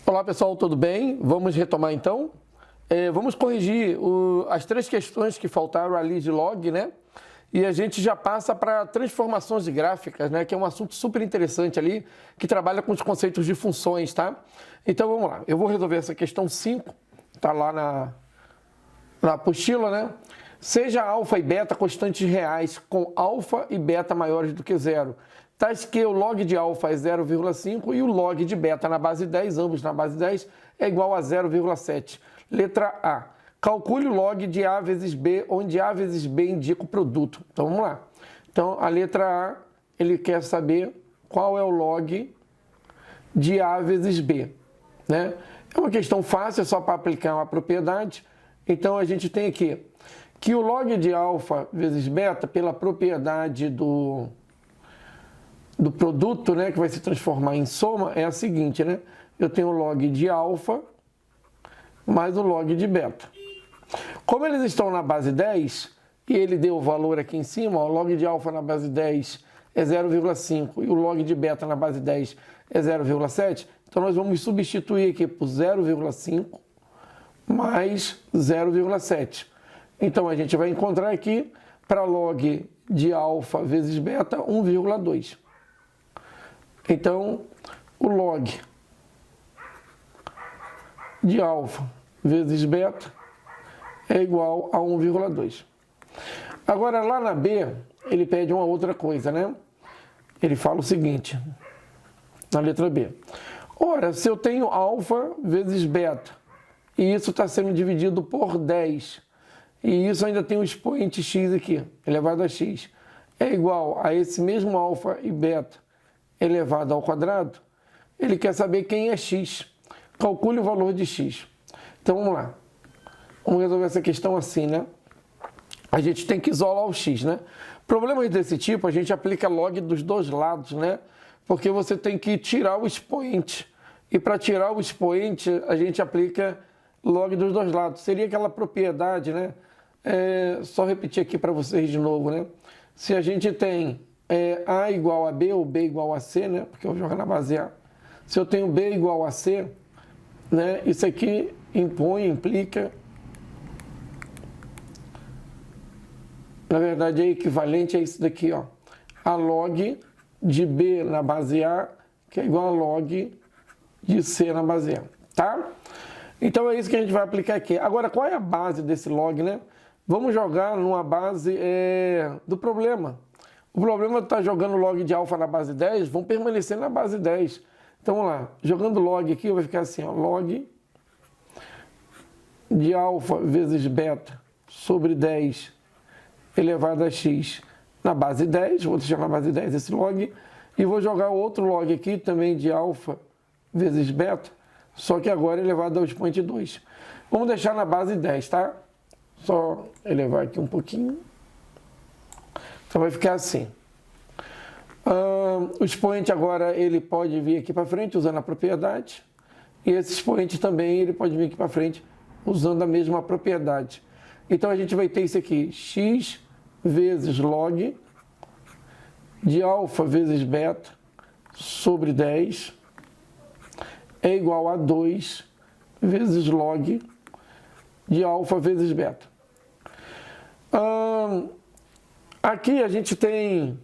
Olá pessoal, tudo bem? Vamos retomar então? Vamos corrigir as três questões que faltaram ali de log, né? E a gente já passa para transformações de gráficas, né? Que é um assunto super interessante ali, que trabalha com os conceitos de funções, tá? Então vamos lá, eu vou resolver essa questão 5, tá lá na apostila, né? Seja alfa e beta constantes reais com alfa e beta maiores do que zero, tais que o log de alfa é 0,5 e o log de beta na base 10, ambos na base 10, é igual a 0,7. Letra A. Calcule o log de A vezes B, onde A vezes B indica o produto. Então, vamos lá. Então, a letra A, ele quer saber qual é o log de A vezes B, né? É uma questão fácil, é só para aplicar uma propriedade. Então, a gente tem aqui que o log de alfa vezes beta, pela propriedade do produto, né, que vai se transformar em soma, é a seguinte, né? Eu tenho o log de alfa mais o log de beta. Como eles estão na base 10, e ele deu o valor aqui em cima, ó, o log de alfa na base 10 é 0,5 e o log de beta na base 10 é 0,7, então nós vamos substituir aqui por 0,5 mais 0,7. Então a gente vai encontrar aqui, para log de alfa vezes beta, 1,2. Então, o log de alfa vezes beta é igual a 1,2. Agora, lá na B, ele pede uma outra coisa, né? Ele fala o seguinte, na letra B. Ora, se eu tenho alfa vezes beta, e isso está sendo dividido por 10, e isso ainda tem um expoente x aqui, elevado a x, é igual a esse mesmo alfa e beta elevado ao quadrado, ele quer saber quem é x. Calcule o valor de x. Então, vamos lá. Vamos resolver essa questão assim, né? A gente tem que isolar o x, né? Problemas desse tipo, a gente aplica log dos dois lados, né? Porque você tem que tirar o expoente. E para tirar o expoente, a gente aplica log dos dois lados. Seria aquela propriedade, né? Só repetir aqui para vocês de novo, né? Se a gente tem A igual a B ou B igual a C, né? Porque eu vou jogar na base A. Se eu tenho B igual a C, né? Isso aqui implica, na verdade é equivalente a isso daqui, ó. A log de B na base A, que é igual a log de C na base A, tá? Então é isso que a gente vai aplicar aqui. Agora, qual é a base desse log, né? Vamos jogar numa base do problema. O problema está jogando log de alfa na base 10, vão permanecer na base 10. Então, vamos lá. Jogando log aqui, vai ficar assim, ó, log de alfa vezes beta sobre 10 elevado a x na base 10. Vou deixar na base 10 esse log. E vou jogar outro log aqui, também de alfa vezes beta, só que agora elevado ao expoente 2. Vamos deixar na base 10, tá? Só elevar aqui um pouquinho. Então vai ficar assim. O expoente agora ele pode vir aqui para frente usando a propriedade. E esse expoente também ele pode vir aqui para frente usando a mesma propriedade. Então a gente vai ter isso aqui, x vezes log de alfa vezes beta sobre 10 é igual a 2 vezes log de alfa vezes beta. Aqui a gente tem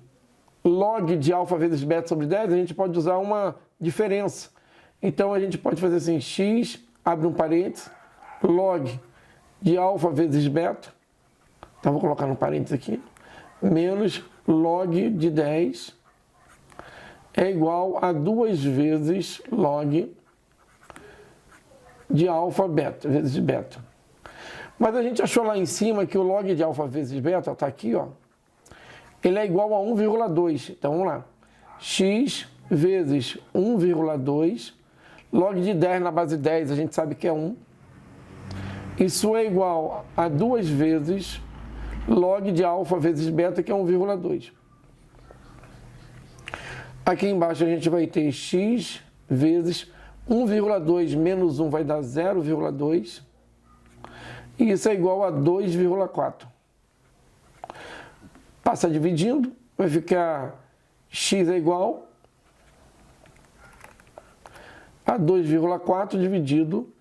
log de alfa vezes beta sobre 10, a gente pode usar uma diferença. Então a gente pode fazer assim, x, abre um parênteses, log de alfa vezes beta, então vou colocar no parênteses aqui, menos log de 10 é igual a 2 vezes log de alfa beta, vezes beta. Mas a gente achou lá em cima que o log de alfa vezes beta, está aqui, ó, ele é igual a 1,2. Então, vamos lá. X vezes 1,2. Log de 10 na base 10, a gente sabe que é 1. Isso é igual a 2 vezes log de alfa vezes beta, que é 1,2. Aqui embaixo a gente vai ter x vezes 1,2 menos 1 vai dar 0,2. E isso é igual a 2,4. Passa dividindo, vai ficar x é igual a Dá 2,4 dividido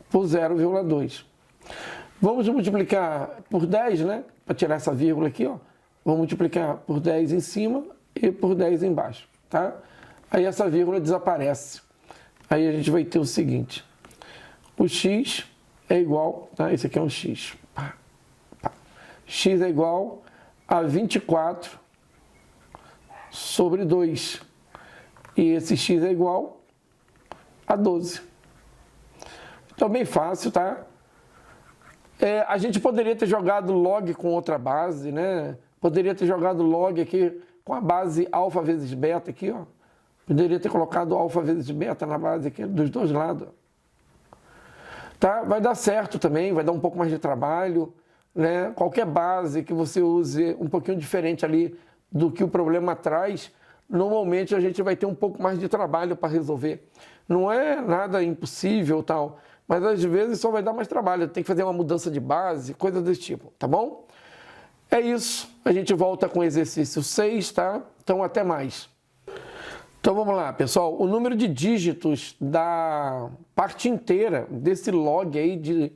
por 0,2. Vamos multiplicar por 10, né? Para tirar essa vírgula aqui, ó. Vamos multiplicar por 10 em cima e por 10 embaixo, tá? Aí essa vírgula desaparece. Aí a gente vai ter o seguinte. O x é igual, tá? Esse aqui é um x. X é igual a 24 sobre 2. E esse x é igual a 12. Então, bem fácil, tá? A gente poderia ter jogado log com outra base, né? Poderia ter jogado log aqui com a base alfa vezes beta aqui, ó. Poderia ter colocado alfa vezes beta na base aqui, dos dois lados. Tá? Vai dar certo também, vai dar um pouco mais de trabalho, né? Qualquer base que você use um pouquinho diferente ali do que o problema traz, normalmente a gente vai ter um pouco mais de trabalho para resolver. Não é nada impossível tal, mas às vezes só vai dar mais trabalho. Tem que fazer uma mudança de base, coisa desse tipo, tá bom? É isso. A gente volta com o exercício 6, tá? Então, até mais. Então, vamos lá, pessoal. O número de dígitos da parte inteira desse log aí de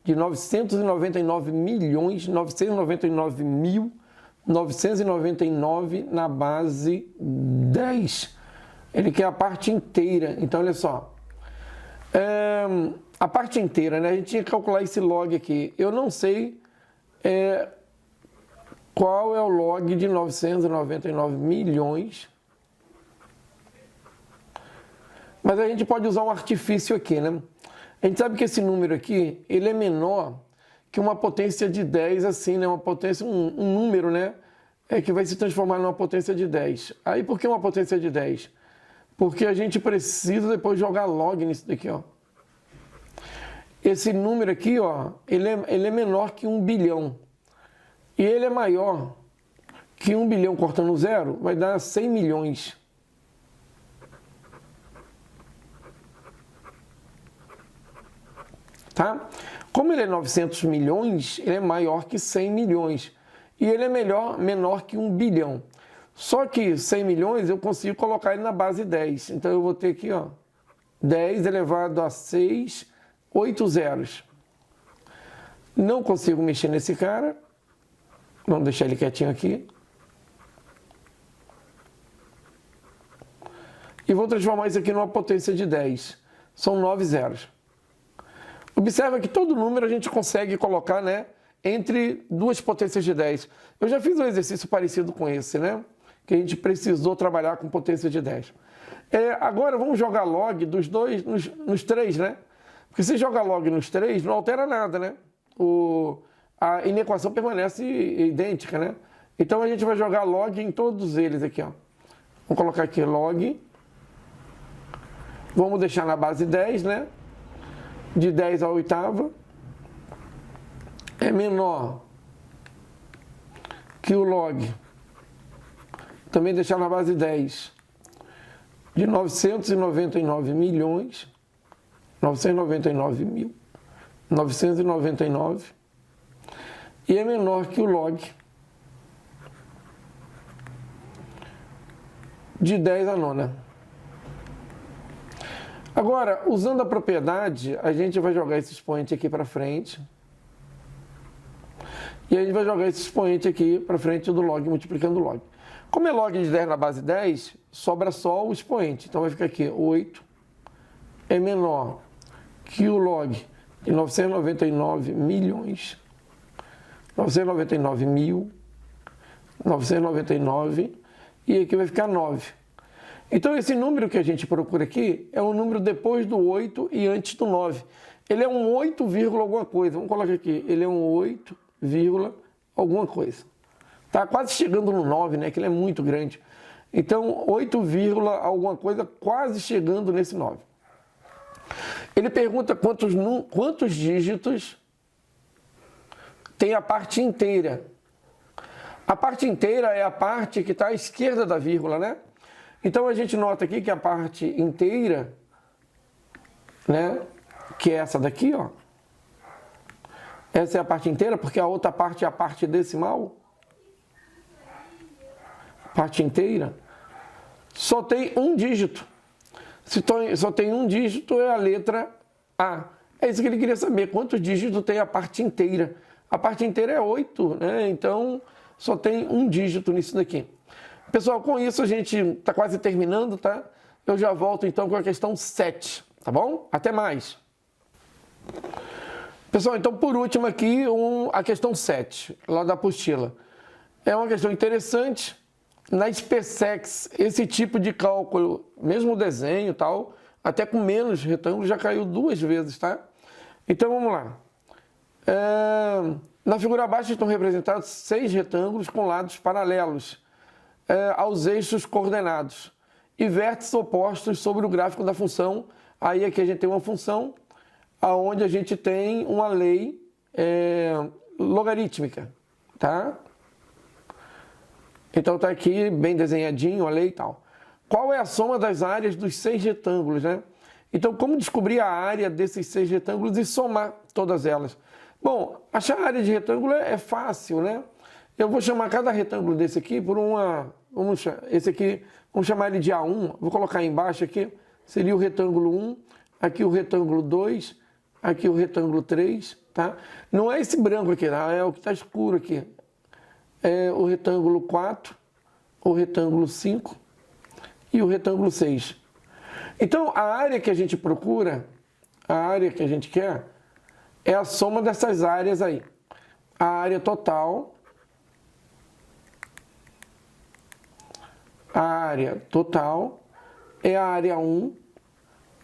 999.999.999 na base 10. Ele quer a parte inteira. Então, olha só. A parte inteira, né? A gente tinha que calcular esse log aqui. Eu não sei qual é o log de 999 milhões. Mas a gente pode usar um artifício aqui, né? A gente sabe que esse número aqui, ele é menor que uma potência de 10, assim, né? Uma potência, um número, né? Que vai se transformar numa potência de 10. Aí, por que uma potência de 10? Porque a gente precisa depois jogar log nisso daqui, ó. Esse número aqui, ó, ele é menor que 1 bilhão. E ele é maior que 1 bilhão cortando zero, vai dar 100 milhões. Tá? Como ele é 900 milhões, ele é maior que 100 milhões. E ele é menor que 1 bilhão. Só que 100 milhões eu consigo colocar ele na base 10. Então eu vou ter aqui, ó, 10 elevado a 6, 8 zeros. Não consigo mexer nesse cara. Vamos deixar ele quietinho aqui. E vou transformar isso aqui numa potência de 10. São 9 zeros. Observa que todo número a gente consegue colocar, né, entre duas potências de 10. Eu já fiz um exercício parecido com esse, né? Que a gente precisou trabalhar com potência de 10. Agora vamos jogar log dos dois, nos 3, né? Porque se jogar log nos 3, não altera nada, né? A inequação permanece idêntica, né? Então a gente vai jogar log em todos eles aqui, ó. Vamos colocar aqui log. Vamos deixar na base 10, né? De 10 à oitava é menor que o log. Também deixar na base 10 de 999 milhões, 999 mil, 999, e é menor que o log de 10 à nona. Agora, usando a propriedade, a gente vai jogar esse expoente aqui para frente. E a gente vai jogar esse expoente aqui para frente do log, multiplicando o log. Como é log de 10 na base 10, sobra só o expoente. Então vai ficar aqui, 8 é menor que o log de 999 milhões, 999 mil, 999, e aqui vai ficar 9. Então, esse número que a gente procura aqui é um número depois do 8 e antes do 9. Ele é um 8, alguma coisa. Vamos colocar aqui. Ele é um 8, alguma coisa. Tá quase chegando no 9, né? Que ele é muito grande. Então, 8, alguma coisa, quase chegando nesse 9. Ele pergunta quantos dígitos tem a parte inteira. A parte inteira é a parte que está à esquerda da vírgula, né? Então, a gente nota aqui que a parte inteira, né, que é essa daqui, ó. Essa é a parte inteira, porque a outra parte é a parte decimal. Parte inteira. Só tem um dígito. Se só tem um dígito, é a letra A. É isso que ele queria saber, quantos dígitos tem a parte inteira. A parte inteira é 8, né? Então, só tem um dígito nisso daqui. Pessoal, com isso a gente está quase terminando, tá? Eu já volto então com a questão 7, tá bom? Até mais! Pessoal, então por último aqui, a questão 7, lá da apostila. É uma questão interessante. Na SpaceX, esse tipo de cálculo, mesmo o desenho e tal, até com menos retângulos, já caiu 2 vezes, tá? Então vamos lá. Na figura abaixo estão representados 6 retângulos com lados paralelos aos eixos coordenados e vértices opostos sobre o gráfico da função. Aí aqui a gente tem uma função onde a gente tem uma lei logarítmica, tá? Então está aqui bem desenhadinho a lei e tal. Qual é a soma das áreas dos 6 retângulos, né? Então, como descobrir a área desses 6 retângulos e somar todas elas? Bom, achar a área de retângulo é fácil, né? Eu vou chamar cada retângulo desse aqui por esse aqui, vamos chamar ele de A1. Vou colocar aí embaixo aqui, seria o retângulo 1, aqui o retângulo 2, aqui o retângulo 3, tá? Não é esse branco aqui, tá? É o que está escuro aqui. É o retângulo 4, o retângulo 5 e o retângulo 6. Então, a área que a gente procura, a área que a gente quer, é a soma dessas áreas aí. A área total, é a área 1,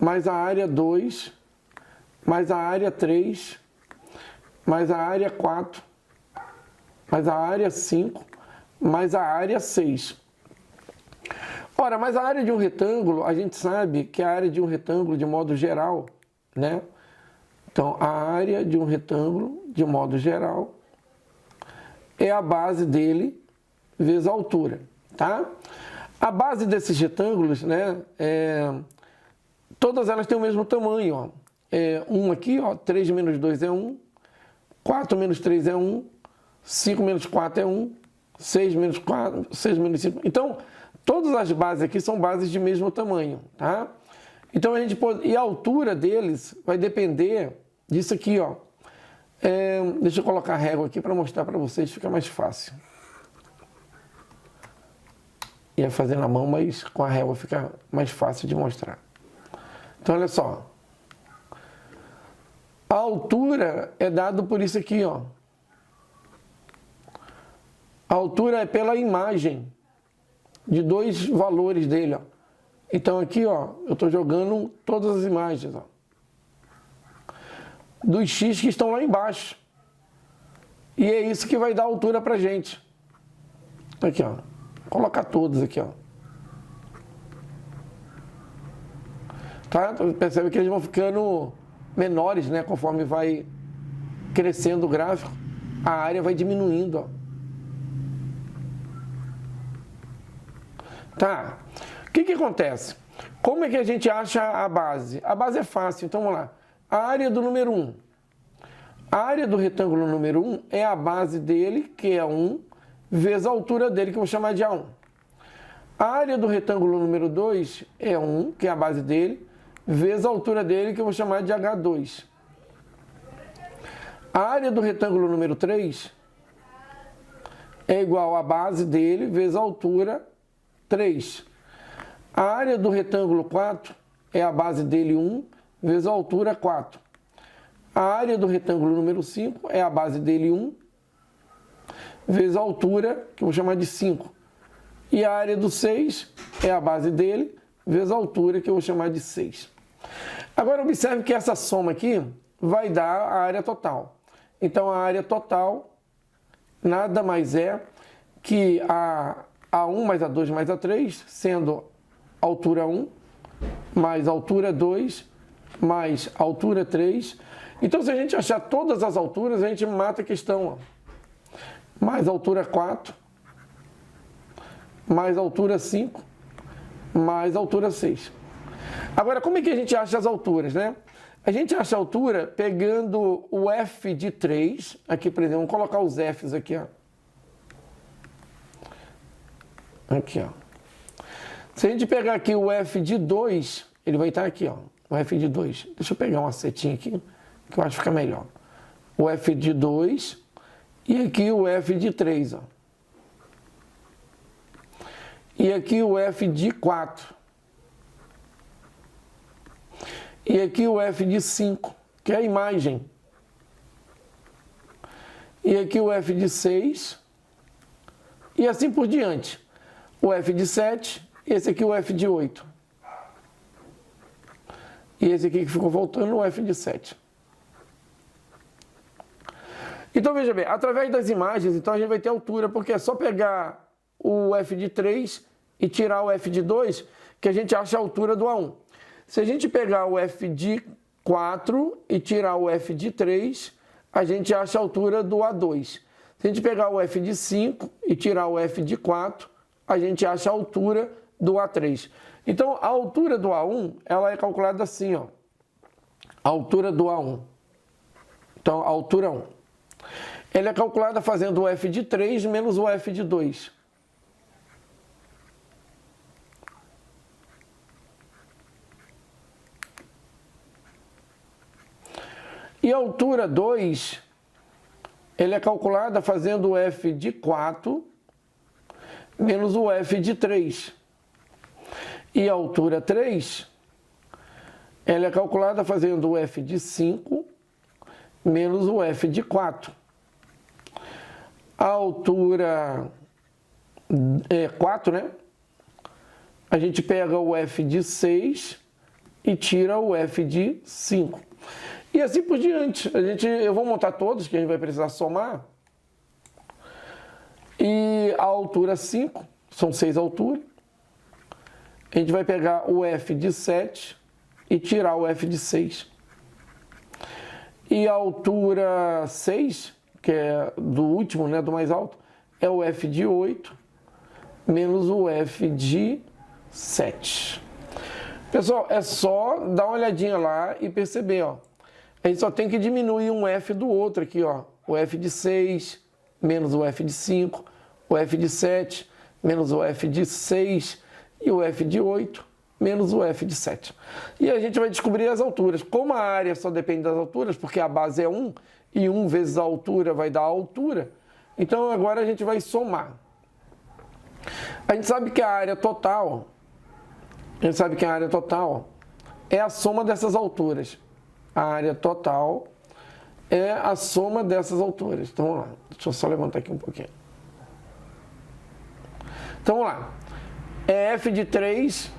mais a área 2, mais a área 3, mais a área 4, mais a área 5, mais a área 6. Ora, mas a área de um retângulo, a gente sabe que a área de um retângulo, de modo geral, né? Então, a área de um retângulo, de modo geral, é a base dele vezes a altura, tá? A base desses retângulos, né? Todas elas têm o mesmo tamanho, ó. 1 aqui, ó, 3 menos 2 é 1, 4 menos 3 é 1, 5 menos 4 é 1, 6 menos 4, 6 menos 5. Então, todas as bases aqui são bases de mesmo tamanho, tá? Então, e a altura deles vai depender disso aqui, ó. Deixa eu colocar a régua aqui para mostrar para vocês, fica mais fácil. Ia fazer na mão, mas com a régua fica mais fácil de mostrar. Então, olha só. A altura é dado por isso aqui, ó. A altura é pela imagem de 2 valores dele, ó. Então aqui, ó, eu estou jogando todas as imagens, ó, dos x que estão lá embaixo. E é isso que vai dar altura pra gente. Aqui, ó. Vou colocar todos aqui, ó. Tá? Então, percebe que eles vão ficando menores, né? Conforme vai crescendo o gráfico, a área vai diminuindo, ó. Tá. O que acontece? Como é que a gente acha a base? A base é fácil, então vamos lá. A área do número 1. A área do retângulo número 1 é a base dele, que é 1, vezes a altura dele, que eu vou chamar de A1. A área do retângulo número 2 é 1, que é a base dele, vezes a altura dele, que eu vou chamar de H2. A área do retângulo número 3 é igual à base dele, vezes a altura 3. A área do retângulo 4 é a base dele 1, vezes a altura 4. A área do retângulo número 5 é a base dele 1, vezes a altura, que eu vou chamar de 5. E a área do 6 é a base dele, vezes a altura, que eu vou chamar de 6. Agora, observe que essa soma aqui vai dar a área total. Então, a área total nada mais é que a1 mais a2 mais a3, sendo altura 1, mais altura 2, mais altura 3. Então, se a gente achar todas as alturas, a gente mata a questão, ó. Mais altura 4, mais altura 5, mais altura 6. Agora, como é que a gente acha as alturas, né? A gente acha a altura pegando o f de 3, aqui, por exemplo, vamos colocar os f's aqui, ó. Aqui, ó. Se a gente pegar aqui o f de 2, ele vai estar aqui, ó, o f de 2. Deixa eu pegar uma setinha aqui, que eu acho que fica melhor. O f de 2 e aqui o f de 3, ó. E aqui o f de 4. E aqui o f de 5, que é a imagem. E aqui o f de 6. E assim por diante. O f de 7, esse aqui o f de 8. E esse aqui que ficou voltando, o f de 7. Então, veja bem, através das imagens, então a gente vai ter altura, porque é só pegar o f de 3 e tirar o f de 2, que a gente acha a altura do A1. Se a gente pegar o f de 4 e tirar o f de 3, a gente acha a altura do A2. Se a gente pegar o f de 5 e tirar o f de 4, a gente acha a altura do A3. Então, a altura do A1, ela é calculada assim, ó. A altura do A1. Então, a altura 1. Ela é calculada fazendo o f de 3 menos o f de 2. E a altura 2, ela é calculada fazendo o f de 4 menos o f de 3. E a altura 3, ela é calculada fazendo o f de 5 menos o f de 4. A altura 4, né? A gente pega o f de 6 e tira o f de 5. E assim por diante. Eu vou montar todos, que a gente vai precisar somar. E a altura 5, são 6 alturas. A gente vai pegar o f de 7 e tirar o f de 6. E a altura 6, que é do último, né, do mais alto, é o f de 8 menos o f de 7. Pessoal, é só dar uma olhadinha lá e perceber, ó. A gente só tem que diminuir um f do outro aqui, ó. O f de 6 menos o f de 5, o f de 7 menos o f de 6 e o f de 8 menos o f de 7. E a gente vai descobrir as alturas. Como a área só depende das alturas, porque a base é 1, e 1 vezes a altura vai dar a altura, então agora a gente vai somar. A gente sabe que a área total, é a soma dessas alturas. A área total é a soma dessas alturas. Então, vamos lá. Deixa eu só levantar aqui um pouquinho. Então, vamos lá. É f de 3,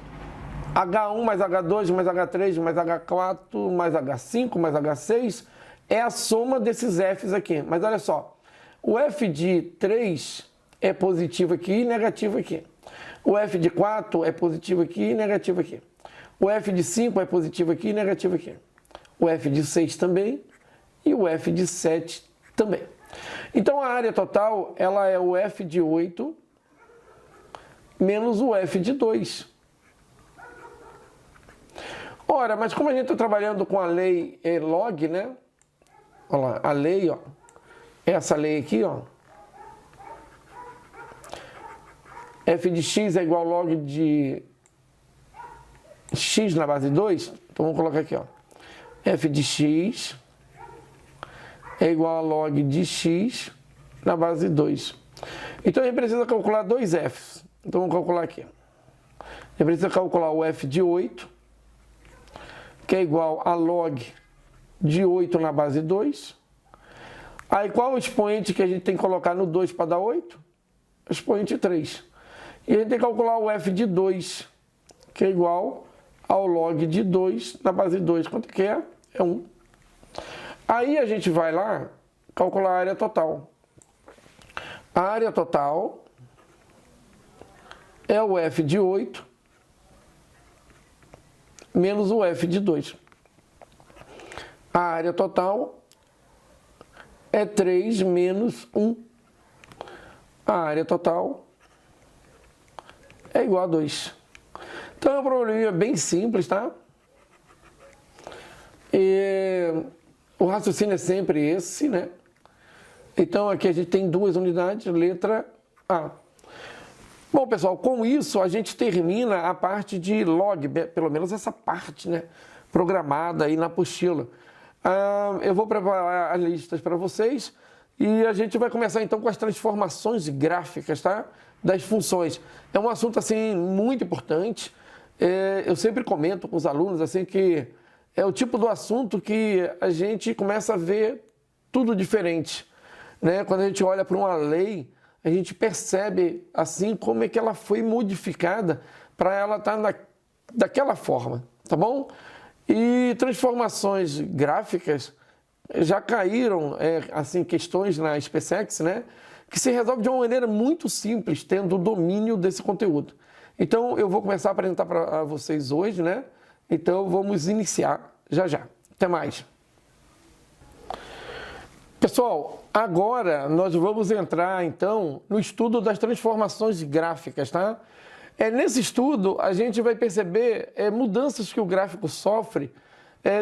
H1 mais H2 mais H3 mais H4 mais H5 mais H6 é a soma desses f's aqui. Mas olha só, o f de 3 é positivo aqui e negativo aqui. O f de 4 é positivo aqui e negativo aqui. O f de 5 é positivo aqui e negativo aqui. O f de 6 também e o f de 7 também. Então, a área total, ela é o f de 8 menos o f de 2. Ora, mas como a gente está trabalhando com a lei log, né? Olha lá, a lei, ó. Essa lei aqui, ó. F de x é igual ao log de x na base 2. Então, vamos colocar aqui, ó. F de x é igual a log de x na base 2. Então, a gente precisa calcular dois f's. Então, vamos calcular aqui. A gente precisa calcular o f de 8, que é igual a log de 8 na base 2. Aí, qual o expoente que a gente tem que colocar no 2 para dar 8? Expoente 3. E a gente tem que calcular o f de 2, que é igual ao log de 2 na base 2. Quanto que é? É 1. Aí a gente vai lá calcular a área total. A área total é o f de 8 menos o f de 2. A área total é 3 menos 1. A área total é igual a 2. Então é um probleminha bem simples, tá? E o raciocínio é sempre esse, né? Então aqui a gente tem duas unidades, letra A. Bom, pessoal, com isso a gente termina a parte de log, pelo menos essa parte, né, programada aí na apostila. Eu vou preparar as listas para vocês e a gente vai começar então com as transformações gráficas, tá? Das funções. É um assunto assim muito importante. Eu sempre comento com os alunos assim que é o tipo do assunto que a gente começa a ver tudo diferente, né? Quando a gente olha para uma lei, a gente percebe assim como é que ela foi modificada para ela estar daquela forma, tá bom? E transformações gráficas já caíram, assim, questões na SpaceX, né? Que se resolve de uma maneira muito simples, tendo o domínio desse conteúdo. Então, eu vou começar a apresentar para vocês hoje, né? Então, vamos iniciar já já. Até mais. Pessoal, agora nós vamos entrar, então, no estudo das transformações gráficas, tá? Nesse estudo, a gente vai perceber mudanças que o gráfico sofre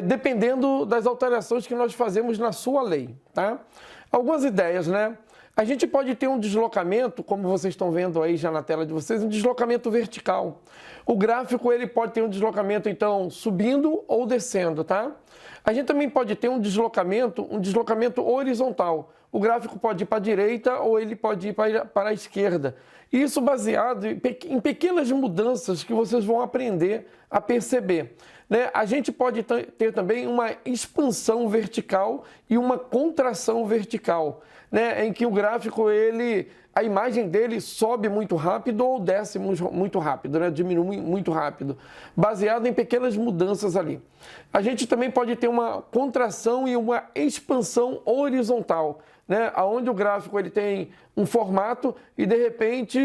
dependendo das alterações que nós fazemos na sua lei, tá? Algumas ideias, né? A gente pode ter um deslocamento, como vocês estão vendo aí já na tela de vocês, um deslocamento vertical. O gráfico ele pode ter um deslocamento, então, subindo ou descendo, tá? A gente também pode ter um deslocamento horizontal. O gráfico pode ir para a direita ou ele pode ir para a esquerda. Isso baseado em pequenas mudanças que vocês vão aprender a perceber, né? A gente pode ter também uma expansão vertical e uma contração vertical, né? Em que o gráfico, a imagem dele sobe muito rápido ou desce muito rápido, né? Diminui muito rápido, baseado em pequenas mudanças ali. A gente também pode ter uma contração e uma expansão horizontal, né? Onde o gráfico ele tem um formato e, de repente,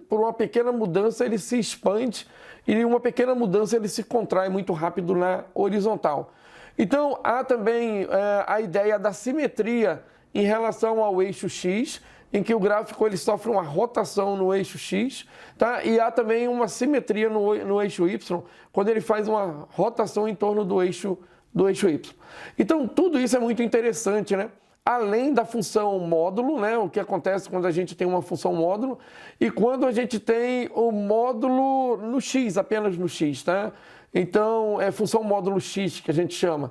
por uma pequena mudança, ele se expande e uma pequena mudança ele se contrai muito rápido na horizontal. Então, há também a ideia da simetria em relação ao eixo X, em que o gráfico ele sofre uma rotação no eixo X, tá? E há também uma simetria no eixo Y, quando ele faz uma rotação em torno do eixo Y. Então, tudo isso é muito interessante, né? Além da função módulo, né? O que acontece quando a gente tem uma função módulo e quando a gente tem o módulo no X, apenas no X, tá? Então, é função módulo X que a gente chama.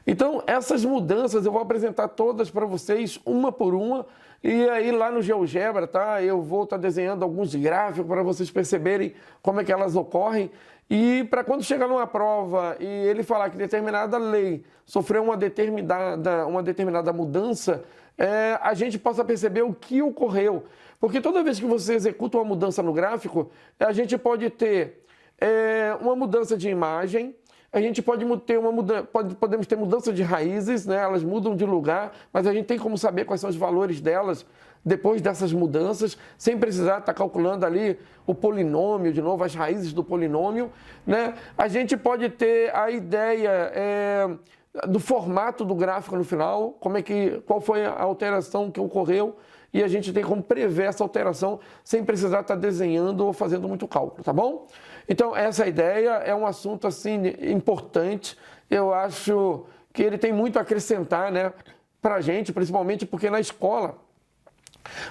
Então, essas mudanças eu vou apresentar todas para vocês, uma por uma, e aí lá no GeoGebra, tá? Eu vou estar desenhando alguns gráficos para vocês perceberem como é que elas ocorrem. E para quando chegar numa prova e ele falar que determinada lei sofreu uma determinada mudança, a gente possa perceber o que ocorreu. Porque toda vez que você executa uma mudança no gráfico, a gente pode ter uma mudança de imagem, a gente podemos ter mudança de raízes, né? Elas mudam de lugar, mas a gente tem como saber quais são os valores delas depois dessas mudanças, sem precisar estar calculando ali o polinômio, de novo, as raízes do polinômio, né? A gente pode ter a ideia do formato do gráfico no final, qual foi a alteração que ocorreu, e a gente tem como prever essa alteração sem precisar estar desenhando ou fazendo muito cálculo, tá bom? Então, essa ideia é um assunto assim importante. Eu acho que ele tem muito a acrescentar, né, para a gente, principalmente porque na escola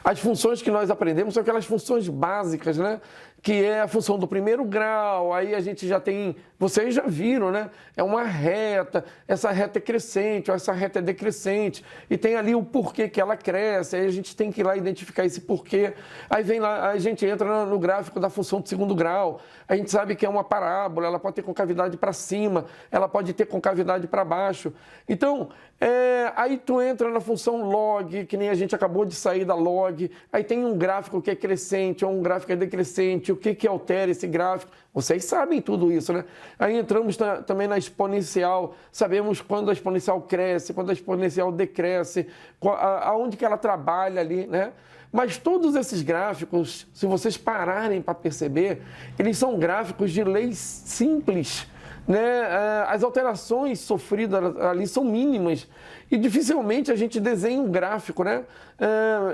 as funções que nós aprendemos são aquelas funções básicas, né? Que é a função do primeiro grau, aí a gente já tem, vocês já viram, né? É uma reta, essa reta é crescente, ou essa reta é decrescente, e tem ali o porquê que ela cresce, aí a gente tem que ir lá identificar esse porquê. Aí vem lá, a gente entra no gráfico da função do segundo grau, a gente sabe que é uma parábola, ela pode ter concavidade para cima, ela pode ter concavidade para baixo. Então, aí tu entra na função log, que nem a gente acabou de sair da log, aí tem um gráfico que é crescente ou um gráfico que é decrescente, o que altera esse gráfico. Vocês sabem tudo isso, né? Aí entramos também na exponencial, sabemos quando a exponencial cresce, quando a exponencial decresce, aonde que ela trabalha ali, né? Mas todos esses gráficos, se vocês pararem para perceber, eles são gráficos de leis simples, né? As alterações sofridas ali são mínimas e dificilmente a gente desenha um gráfico, né?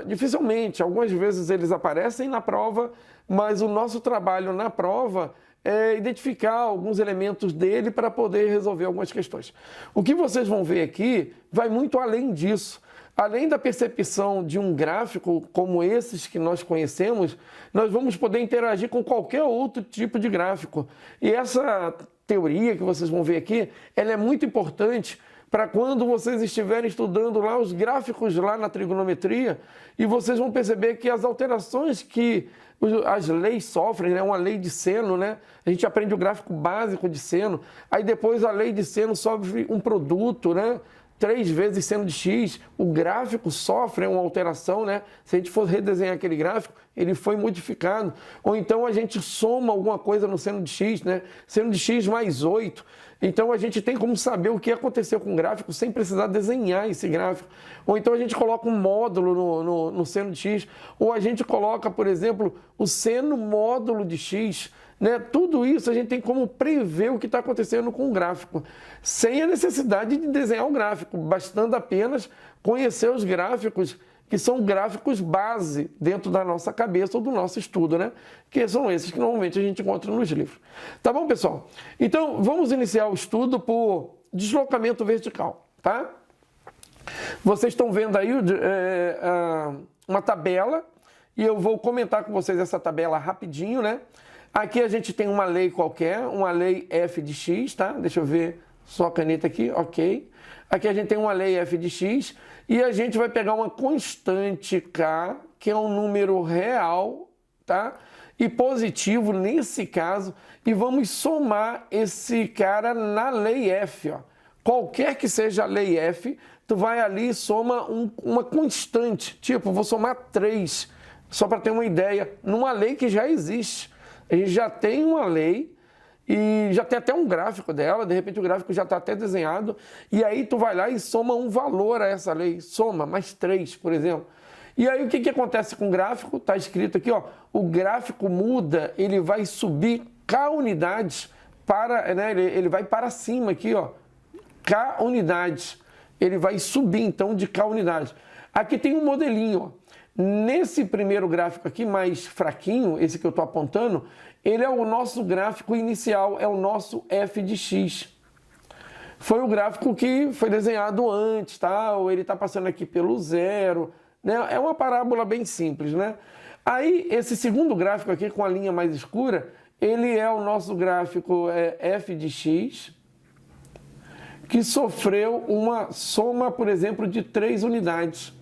Dificilmente, algumas vezes eles aparecem na prova, mas o nosso trabalho na prova é identificar alguns elementos dele para poder resolver algumas questões. O que vocês vão ver aqui vai muito além disso. além da percepção de um gráfico como esses que nós conhecemos, nós vamos poder interagir com qualquer outro tipo de gráfico. E essa teoria que vocês vão ver aqui, ela é muito importante para quando vocês estiverem estudando lá os gráficos lá na trigonometria, e vocês vão perceber que as alterações que as leis sofrem, né? Uma lei de seno, né? A gente aprende o gráfico básico de seno, aí depois a lei de seno sofre um produto, né? 3 vezes seno de x, o gráfico sofre uma alteração, né? Se a gente for redesenhar aquele gráfico, ele foi modificado. Ou então a gente soma alguma coisa no seno de x, né? Seno de x mais 8. Então a gente tem como saber o que aconteceu com o gráfico sem precisar desenhar esse gráfico. Ou então a gente coloca um módulo no seno de x, ou a gente coloca, por exemplo, o seno módulo de x. Né? Tudo isso a gente tem como prever o que está acontecendo com o gráfico, sem a necessidade de desenhar o gráfico, bastando apenas conhecer os gráficos, que são gráficos base dentro da nossa cabeça ou do nosso estudo, né? Que são esses que normalmente a gente encontra nos livros. Tá bom, pessoal? Então, vamos iniciar o estudo por deslocamento vertical, tá? Vocês estão vendo aí uma tabela, e eu vou comentar com vocês essa tabela rapidinho, né? Aqui a gente tem uma lei qualquer, uma lei f de x, tá? Deixa eu ver só a caneta aqui, ok. Aqui a gente tem uma lei f de x e a gente vai pegar uma constante k, que é um número real, tá? E positivo nesse caso, e vamos somar esse cara na lei f, ó. Qualquer que seja a lei f, tu vai ali e soma uma constante, tipo, vou somar 3, só para ter uma ideia, numa lei que já existe. A gente já tem uma lei e já tem até um gráfico dela, de repente o gráfico já está até desenhado, e aí tu vai lá e soma um valor a essa lei, soma mais 3, por exemplo. E aí o que acontece com o gráfico? Está escrito aqui, ó, o gráfico muda, ele vai subir k unidades para, né, ele vai para cima aqui, ó, k unidades, ele vai subir então de k unidades. Aqui tem um modelinho, ó. Nesse primeiro gráfico aqui, mais fraquinho, esse que eu estou apontando, ele é o nosso gráfico inicial, é o nosso f de x. Foi o gráfico que foi desenhado antes, tá? Ou ele está passando aqui pelo zero, né? É uma parábola bem simples, né? Aí, esse segundo gráfico aqui, com a linha mais escura, ele é o nosso gráfico f de x, que sofreu uma soma, por exemplo, de 3 unidades.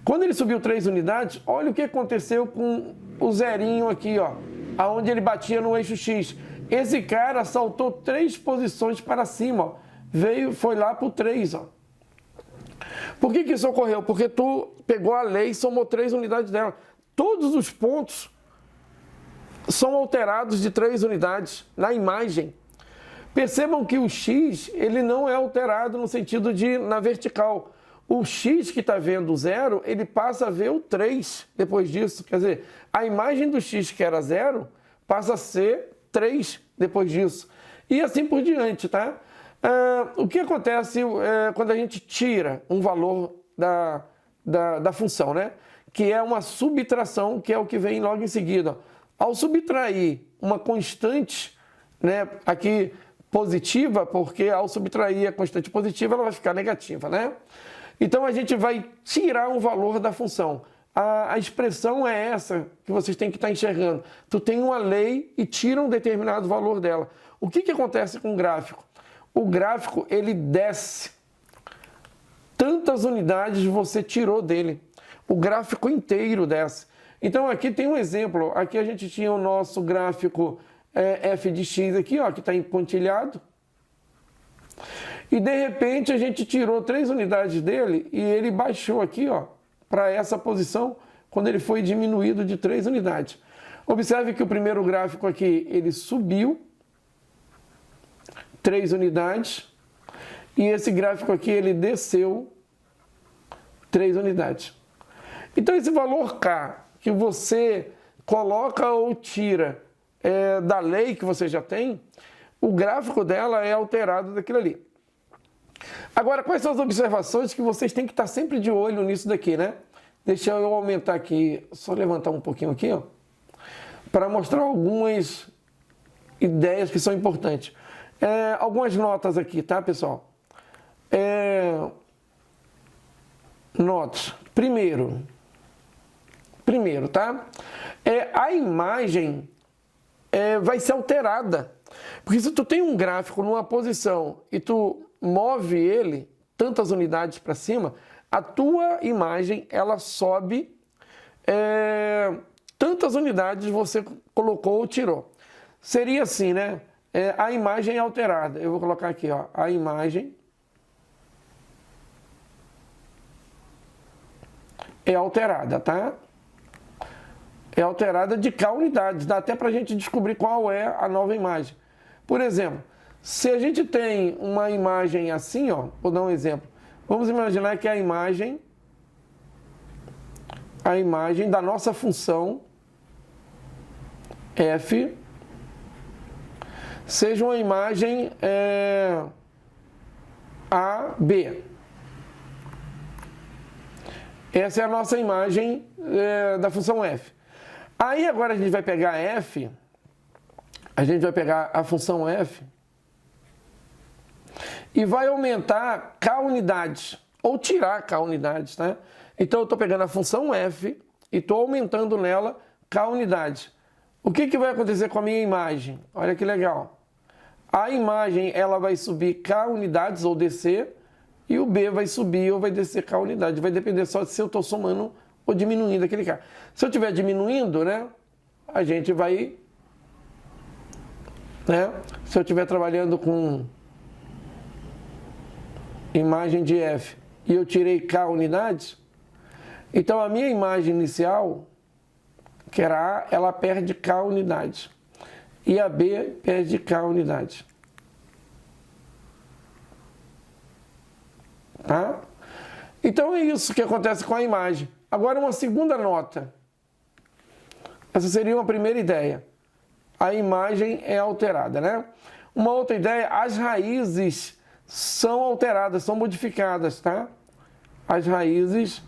Quando ele subiu 3 unidades, olha o que aconteceu com o zerinho aqui, ó, aonde ele batia no eixo X. Esse cara saltou 3 posições para cima, ó, foi lá para o 3, ó. Por que isso ocorreu? Porque tu pegou a lei e somou 3 unidades dela. Todos os pontos são alterados de 3 unidades na imagem. Percebam que o X, ele não é alterado no sentido de na vertical. O x que está vendo o 0, ele passa a ver o 3 depois disso. Quer dizer, a imagem do x que era 0 passa a ser 3 depois disso. E assim por diante, tá? O que acontece quando a gente tira um valor da função, né? Que é uma subtração, que é o que vem logo em seguida. Ao subtrair uma constante, né? Aqui positiva, porque ao subtrair a constante positiva, ela vai ficar negativa, né? Então, a gente vai tirar um valor da função. A expressão é essa que vocês têm que estar enxergando. Tu tem uma lei e tira um determinado valor dela. O que acontece com o gráfico? O gráfico, ele desce. Tantas unidades você tirou dele. O gráfico inteiro desce. Então, aqui tem um exemplo. Aqui a gente tinha o nosso gráfico f de x aqui, ó, que está pontilhado. E de repente a gente tirou 3 unidades dele e ele baixou aqui, ó, para essa posição quando ele foi diminuído de 3 unidades. Observe que o primeiro gráfico aqui ele subiu 3 unidades e esse gráfico aqui ele desceu 3 unidades. Então esse valor K que você coloca ou tira da lei que você já tem, o gráfico dela é alterado daquilo ali. Agora, quais são as observações que vocês têm que estar sempre de olho nisso daqui, né? Deixa eu aumentar aqui, só levantar um pouquinho aqui, ó, para mostrar algumas ideias que são importantes. Algumas notas aqui, tá, pessoal? notas. Primeiro, tá? A imagem vai ser alterada. Porque se tu tem um gráfico numa posição e tu move ele tantas unidades para cima, a tua imagem ela sobe tantas unidades você colocou ou tirou. Seria assim, né? A imagem é alterada. Eu vou colocar aqui, ó, a imagem é alterada, tá? É alterada de K unidades. Dá até para a gente descobrir qual é a nova imagem. Por exemplo, se a gente tem uma imagem assim, ó, vou dar um exemplo. Vamos imaginar que a imagem da nossa função f seja uma imagem AB. Essa é a nossa imagem da função f. Aí agora a gente vai pegar f, a gente vai pegar a função f e vai aumentar k unidades, ou tirar k unidades, tá? Então eu estou pegando a função f e estou aumentando nela k unidades. O que vai acontecer com a minha imagem? Olha que legal. A imagem ela vai subir k unidades ou descer, e o b vai subir ou vai descer k unidades. Vai depender só de se eu estou somando ou diminuindo aquele k. Se eu estiver diminuindo, né, a gente vai... né, se eu estiver trabalhando com imagem de f e eu tirei k unidades, então a minha imagem inicial, que era A, ela perde k unidades. E a B perde k unidades. Tá? Então é isso que acontece com a imagem. Agora uma segunda nota. Essa seria uma primeira ideia. A imagem é alterada, né? Uma outra ideia, as raízes são alteradas, são modificadas, tá? As raízes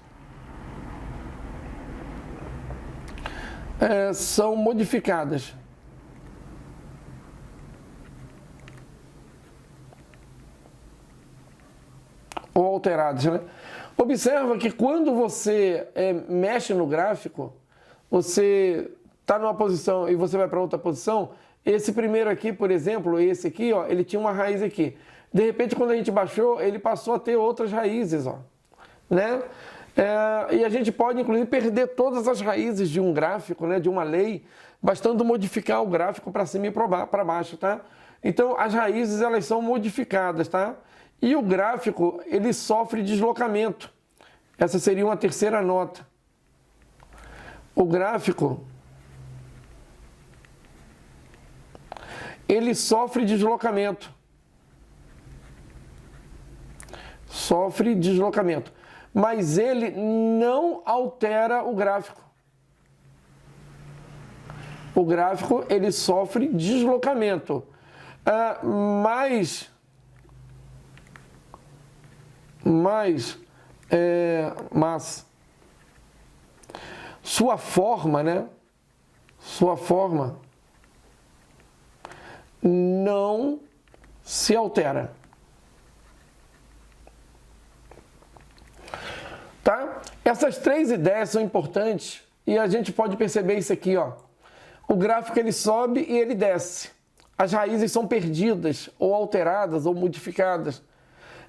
são modificadas. Ou alteradas, né? Observa que quando você mexe no gráfico, você está numa posição e você vai para outra posição, esse primeiro aqui, por exemplo, esse aqui, ó, ele tinha uma raiz aqui. De repente, quando a gente baixou, ele passou a ter outras raízes, ó, né? E a gente pode, inclusive, perder todas as raízes de um gráfico, né, de uma lei, bastando modificar o gráfico para cima e para baixo, tá? Então, as raízes, elas são modificadas, tá? E o gráfico, ele sofre deslocamento. Essa seria uma terceira nota. O gráfico, ele sofre deslocamento. Sofre deslocamento. Mas ele não altera o gráfico. O gráfico, ele sofre deslocamento. Mas sua forma, né? Sua forma não se altera. Tá? Essas três ideias são importantes e a gente pode perceber isso aqui, ó. O gráfico ele sobe e ele desce. As raízes são perdidas ou alteradas ou modificadas,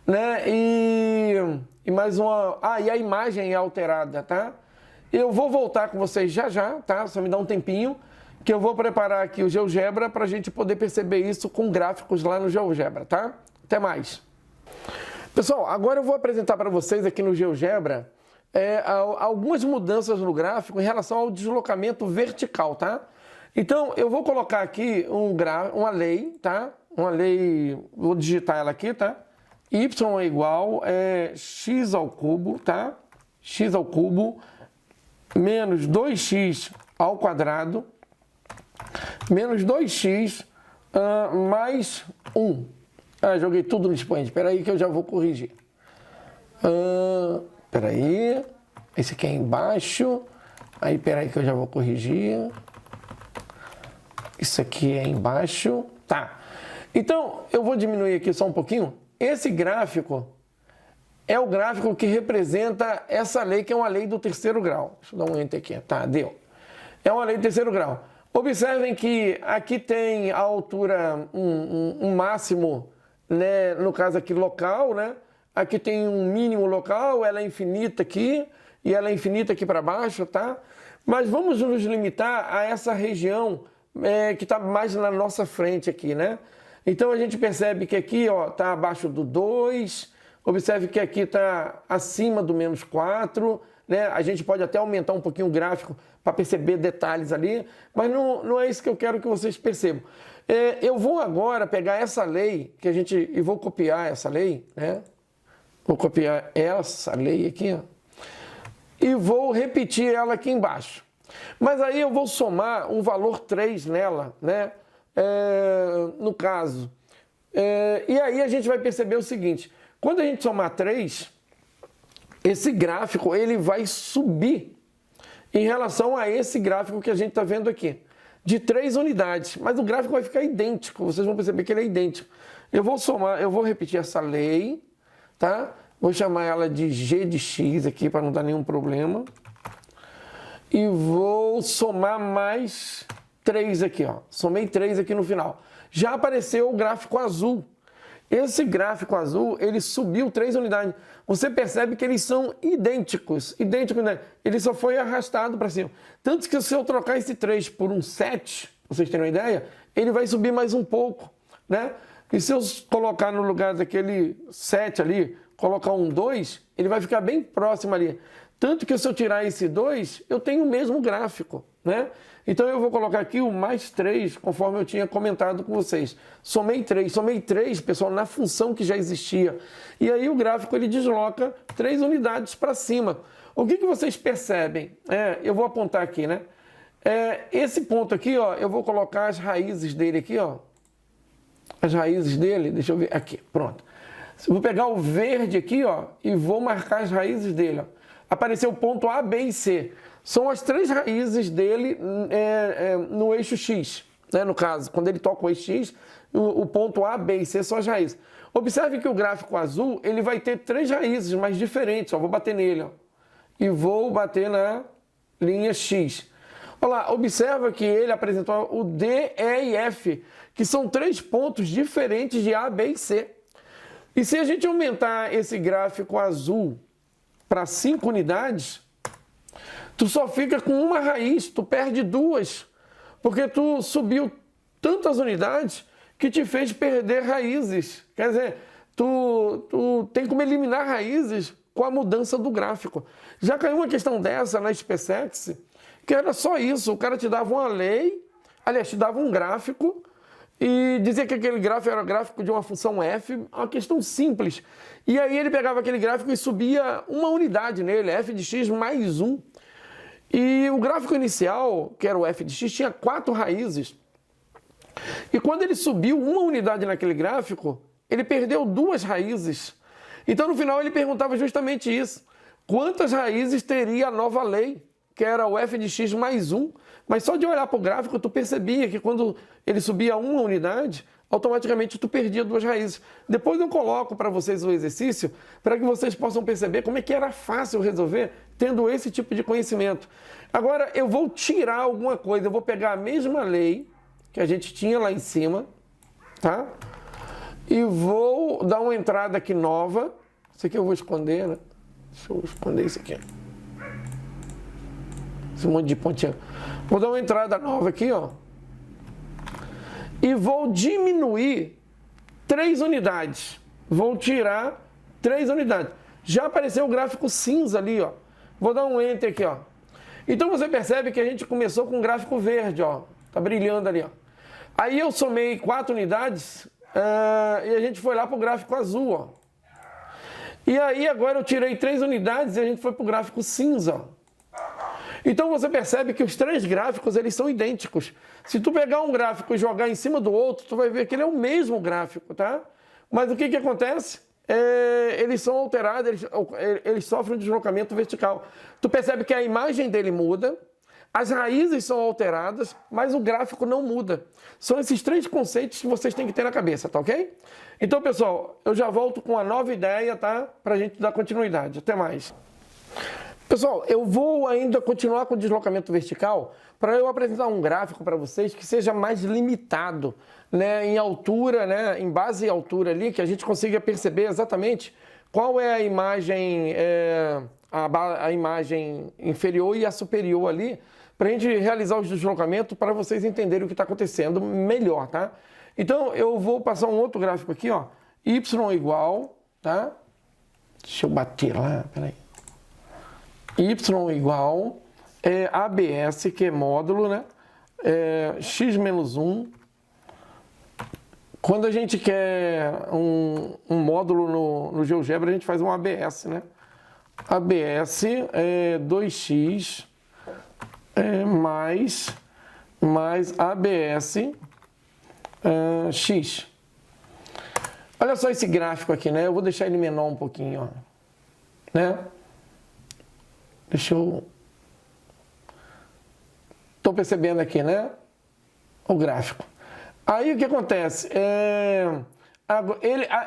né? E mais uma... e a imagem é alterada, tá? Eu vou voltar com vocês já já, tá? Só me dá um tempinho que eu vou preparar aqui o GeoGebra para a gente poder perceber isso com gráficos lá no GeoGebra, tá? Até mais! Pessoal, agora eu vou apresentar para vocês aqui no GeoGebra algumas mudanças no gráfico em relação ao deslocamento vertical, tá? Então, eu vou colocar aqui uma lei, tá? Uma lei, vou digitar ela aqui, tá? Y é igual x ao cubo, tá? X ao cubo menos 2x ao quadrado menos 2x mais 1. Joguei tudo no expoente. Espera aí que eu já vou corrigir. Espera aí. Esse aqui é embaixo. Aí, espera aí que eu já vou corrigir. Isso aqui é embaixo. Tá. Então, eu vou diminuir aqui só um pouquinho. Esse gráfico, é o gráfico que representa essa lei, que é uma lei do terceiro grau. Deixa eu dar um enter aqui. Tá, deu. É uma lei do terceiro grau. Observem que aqui tem a altura, um máximo, né, no caso aqui local, né? Aqui tem um mínimo local, ela é infinita aqui e ela é infinita aqui para baixo, tá? Mas vamos nos limitar a essa região que está mais na nossa frente aqui, né? Então a gente percebe que aqui está abaixo do 2, observe que aqui está acima do menos 4, né? A gente pode até aumentar um pouquinho o gráfico para perceber detalhes ali, mas não é isso que eu quero que vocês percebam. Eu vou agora pegar essa lei, e vou copiar essa lei, né? Vou copiar essa lei aqui, ó, e vou repetir ela aqui embaixo. Mas aí eu vou somar um valor 3 nela, né? No caso. E aí a gente vai perceber o seguinte, quando a gente somar 3, esse gráfico ele vai subir em relação a esse gráfico que a gente está vendo aqui, de 3 unidades, mas o gráfico vai ficar idêntico, vocês vão perceber que ele é idêntico. Eu vou somar, eu vou repetir essa lei, tá? Vou chamar ela de G de X aqui para não dar nenhum problema. E vou somar mais 3 aqui, ó. Somei 3 aqui no final. Já apareceu o gráfico azul. Esse gráfico azul, ele subiu 3 unidades. Você percebe que eles são idênticos. Idênticos, né? Ele só foi arrastado para cima. Tanto que se eu trocar esse 3 por um 7, vocês terem uma ideia, ele vai subir mais um pouco, né? E se eu colocar no lugar daquele 7 ali, colocar um 2, ele vai ficar bem próximo ali. Tanto que se eu tirar esse 2, eu tenho o mesmo gráfico, né? Então eu vou colocar aqui o mais 3, conforme eu tinha comentado com vocês. Somei 3, pessoal, na função que já existia. E aí o gráfico ele desloca 3 unidades para cima. O que vocês percebem? Eu vou apontar aqui, né? Esse ponto aqui, ó, eu vou colocar as raízes dele aqui, ó. As raízes dele, deixa eu ver, aqui, pronto. Eu vou pegar o verde aqui, ó, e vou marcar as raízes dele, ó. Apareceu o ponto A, B e C. São as 3 raízes dele no eixo X, né? No caso, quando ele toca o eixo X, o ponto A, B e C são as raízes. Observe que o gráfico azul, ele vai ter 3 raízes, mas diferentes, ó. Vou bater nele, ó, e vou bater na linha X. Olha lá, observa que ele apresentou o D, E e F, que são 3 pontos diferentes de A, B e C. E se a gente aumentar esse gráfico azul para 5 unidades, tu só fica com uma raiz, tu perde 2, porque tu subiu tantas unidades que te fez perder raízes. Quer dizer, tu tem como eliminar raízes com a mudança do gráfico. Já caiu uma questão dessa na SpaceX, que era só isso, o cara te dava uma lei, aliás, te dava um gráfico, e dizia que aquele gráfico era o gráfico de uma função f, uma questão simples. E aí ele pegava aquele gráfico e subia uma unidade nele, f de x mais 1. E o gráfico inicial, que era o f de x, tinha 4 raízes. E quando ele subiu uma unidade naquele gráfico, ele perdeu 2 raízes. Então no final ele perguntava justamente isso. Quantas raízes teria a nova lei, que era o f de x mais 1? Mas só de olhar para o gráfico, tu percebia que quando ele subia uma unidade, automaticamente tu perdia 2 raízes. Depois eu coloco para vocês o exercício, para que vocês possam perceber como é que era fácil resolver tendo esse tipo de conhecimento. Agora eu vou tirar alguma coisa, eu vou pegar a mesma lei que a gente tinha lá em cima, tá? E vou dar uma entrada aqui nova. Isso aqui eu vou esconder, né? Deixa eu esconder isso aqui. Esse monte de pontinha. Vou dar uma entrada nova aqui, ó. E vou diminuir 3 unidades. Vou tirar 3 unidades. Já apareceu o gráfico cinza ali, ó. Vou dar um Enter aqui, ó. Então você percebe que a gente começou com um gráfico verde, ó. Tá brilhando ali, ó. Aí eu somei 4 unidades e a gente foi lá para o gráfico azul, ó. E aí agora eu tirei 3 unidades e a gente foi para o gráfico cinza, ó. Então você percebe que os 3 gráficos eles são idênticos. Se tu pegar um gráfico e jogar em cima do outro, tu vai ver que ele é o mesmo gráfico, tá? Mas o que acontece? Eles são alterados, eles sofrem um deslocamento vertical. Tu percebe que a imagem dele muda, As raízes são alteradas, mas o gráfico não muda. São esses três conceitos que vocês têm que ter na cabeça, tá ok? Então, pessoal, eu já volto com a nova ideia, tá? Para a gente dar continuidade. Até mais. Pessoal, eu vou ainda continuar com o deslocamento vertical para eu apresentar um gráfico para vocês que seja mais limitado, né, em altura, né, em base e altura ali, que a gente consiga perceber exatamente qual é a imagem, a imagem inferior e a superior ali, para a gente realizar os deslocamentos para vocês entenderem o que está acontecendo melhor, tá? Então, eu vou passar um outro gráfico aqui, ó, y igual, tá? Deixa eu bater lá, peraí. Y igual ABS, que é módulo, né? X menos 1. Quando a gente quer um módulo no GeoGebra, a gente faz um ABS, né? ABS é 2x mais ABS x. Olha só esse gráfico aqui, né? Eu vou deixar ele menor um pouquinho, ó, né? Deixa eu... Estou percebendo aqui, né? O gráfico. Aí o que acontece?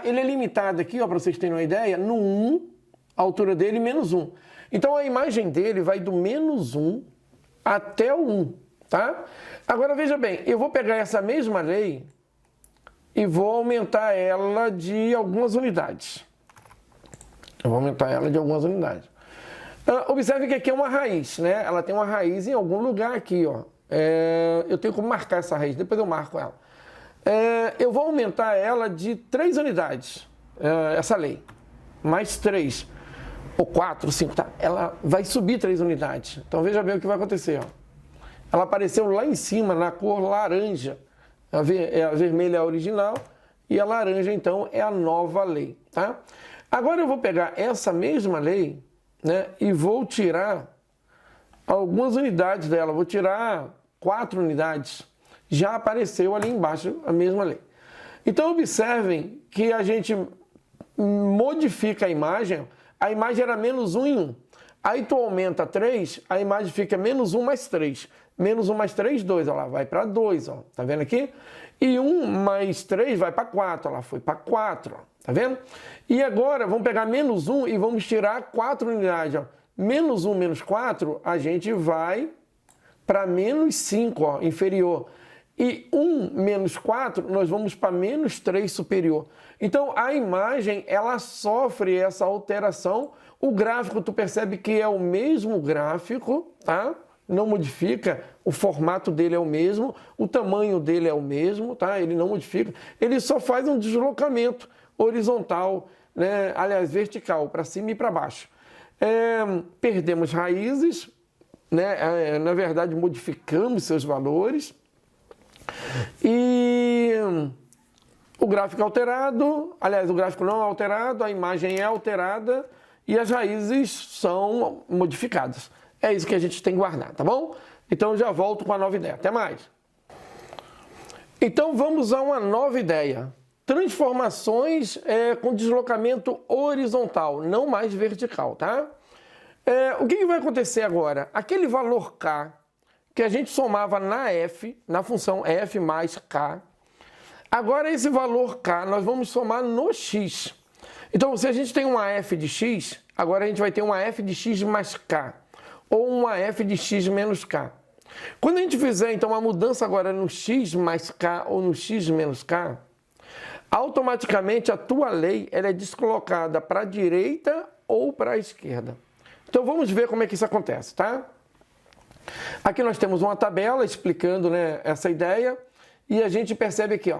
Ele é limitado aqui, ó, para vocês terem uma ideia, no 1, a altura dele menos 1. Então a imagem dele vai do menos 1 até o 1, tá? Agora veja bem, eu vou pegar essa mesma lei e vou aumentar ela de algumas unidades. Eu vou aumentar ela de algumas unidades. Observe que aqui é uma raiz, né? Ela tem uma raiz em algum lugar aqui, ó. Eu tenho como marcar essa raiz, depois eu marco ela. Eu vou aumentar ela de 3 unidades, essa lei. Mais 3, ou 4, 5, tá? Ela vai subir 3 unidades. Então veja bem o que vai acontecer, ó. Ela apareceu lá em cima, na cor laranja. A vermelha é a original e a laranja, então, é a nova lei, tá? Agora eu vou pegar essa mesma lei, né, e vou tirar algumas unidades dela, vou tirar 4 unidades. Já apareceu ali embaixo a mesma lei. Então observem que a gente modifica a imagem era menos 1 em 1. Aí tu aumenta 3, a imagem fica menos 1 mais 3. Menos 1 mais 3, 2, olha lá, vai para 2, ó, tá vendo aqui? E 1 mais 3 vai para 4, olha lá, foi para 4, ó, tá vendo? E agora vamos pegar menos 1 e vamos tirar 4 unidades, ó. Menos 1 menos 4, a gente vai para menos 5, ó, inferior. E 1 menos 4, nós vamos para menos 3 superior. Então, a imagem, ela sofre essa alteração. O gráfico, tu percebe que é o mesmo gráfico, tá? Não modifica, o formato dele é o mesmo, o tamanho dele é o mesmo, tá? Ele não modifica, ele só faz um deslocamento horizontal, né? Aliás, vertical, para cima e para baixo. Perdemos raízes, né? Na verdade, modificamos seus valores. E o gráfico é alterado, aliás, o gráfico não é alterado, a imagem é alterada e as raízes são modificadas. É isso que a gente tem que guardar, tá bom? Então eu já volto com a nova ideia. Até mais! Então vamos a uma nova ideia. Transformações com deslocamento horizontal, não mais vertical, tá? O que vai acontecer agora? Aquele valor K que a gente somava na f, na função f mais k, agora esse valor k nós vamos somar no x. Então, se a gente tem uma f de x, agora a gente vai ter uma f de x mais k, ou uma f de x menos k. Quando a gente fizer, então, a mudança agora no x mais k ou no x menos k, automaticamente a tua lei ela é descolocada para a direita ou para a esquerda. Então, vamos ver como é que isso acontece, tá? Aqui nós temos uma tabela explicando, né, essa ideia e a gente percebe aqui, ó,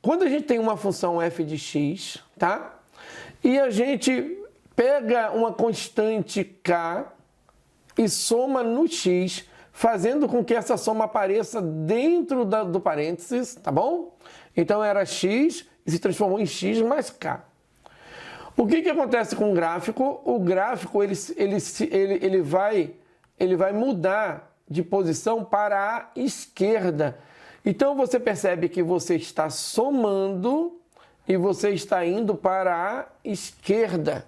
quando a gente tem uma função f de x, tá? E a gente pega uma constante k e soma no x, fazendo com que essa soma apareça dentro do parênteses, tá bom? Então era x e se transformou em x mais k. O que acontece com o gráfico? O gráfico ele vai mudar de posição para a esquerda. Então você percebe que você está somando e você está indo para a esquerda.